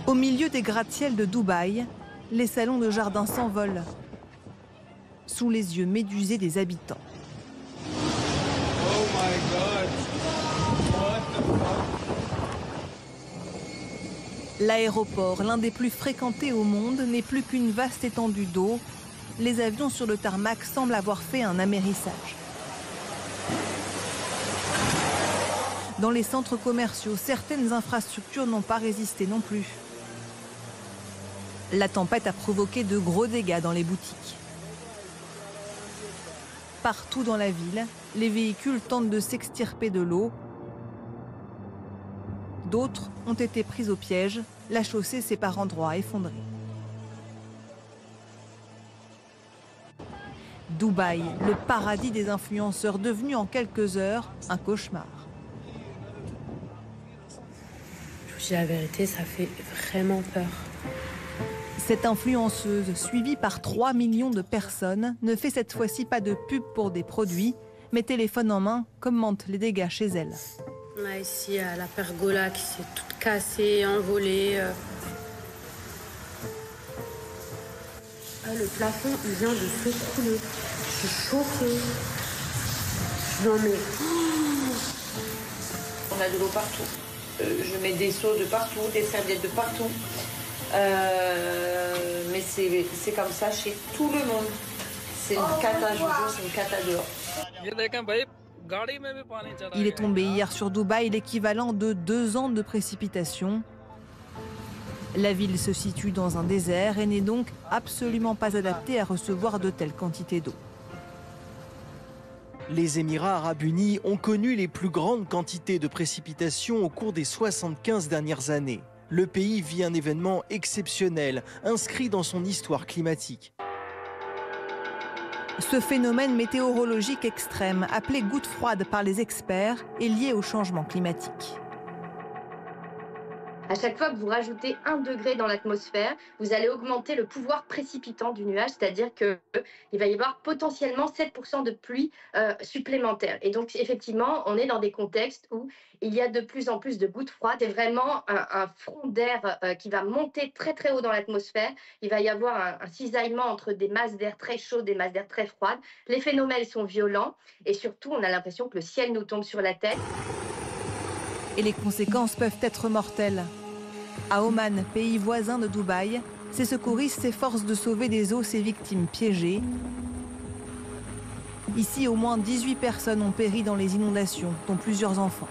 Au milieu des gratte-ciels de Dubaï, les salons de jardin s'envolent sous les yeux médusés des habitants. Oh my God. What the fuck? L'aéroport, l'un des plus fréquentés au monde, n'est plus qu'une vaste étendue d'eau. Les avions sur le tarmac semblent avoir fait un amérissage. Dans les centres commerciaux, certaines infrastructures n'ont pas résisté non plus. La tempête a provoqué de gros dégâts dans les boutiques. Partout dans la ville, les véhicules tentent de s'extirper de l'eau. D'autres ont été pris au piège. La chaussée s'est par endroits effondrée. Dubaï, le paradis des influenceurs, devenu en quelques heures un cauchemar. Je vous dis la vérité, ça fait vraiment peur. Cette influenceuse, suivie par 3 millions de personnes, ne fait cette fois-ci pas de pub pour des produits, mais téléphone en main, commente les dégâts chez elle. On a ici la pergola qui s'est toute cassée, envolée. Le plafond, il vient de s'écrouler. Je suis choquée. Non mais... On a de l'eau partout. Je mets des seaux de partout, des serviettes de partout. Mais c'est comme ça chez tout le monde. C'est une cata, je vous jure, c'est une cata dehors. Il est tombé hier sur Dubaï l'équivalent de 2 ans de précipitations. La ville se situe dans un désert et n'est donc absolument pas adaptée à recevoir de telles quantités d'eau. Les Émirats arabes unis ont connu les plus grandes quantités de précipitations au cours des 75 dernières années. Le pays vit un événement exceptionnel, inscrit dans son histoire climatique. Ce phénomène météorologique extrême, appelé goutte froide par les experts, est lié au changement climatique. À chaque fois que vous rajoutez 1 degré dans l'atmosphère, vous allez augmenter le pouvoir précipitant du nuage, c'est-à-dire qu'il va y avoir potentiellement 7% de pluie supplémentaire. Et donc, effectivement, on est dans des contextes où il y a de plus en plus de gouttes froides. C'est vraiment un front d'air qui va monter très très haut dans l'atmosphère. Il va y avoir un cisaillement entre des masses d'air très chaudes et des masses d'air très froides. Les phénomènes sont violents et surtout, on a l'impression que le ciel nous tombe sur la tête. Et les conséquences peuvent être mortelles. À Oman, pays voisin de Dubaï, ces secouristes s'efforcent de sauver des eaux ces victimes piégées. Ici, au moins 18 personnes ont péri dans les inondations, dont plusieurs enfants.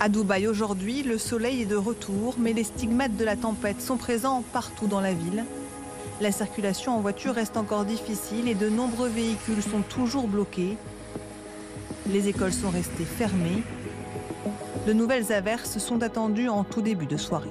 À Dubaï aujourd'hui, le soleil est de retour, mais les stigmates de la tempête sont présents partout dans la ville. La circulation en voiture reste encore difficile et de nombreux véhicules sont toujours bloqués. Les écoles sont restées fermées. De nouvelles averses sont attendues en tout début de soirée.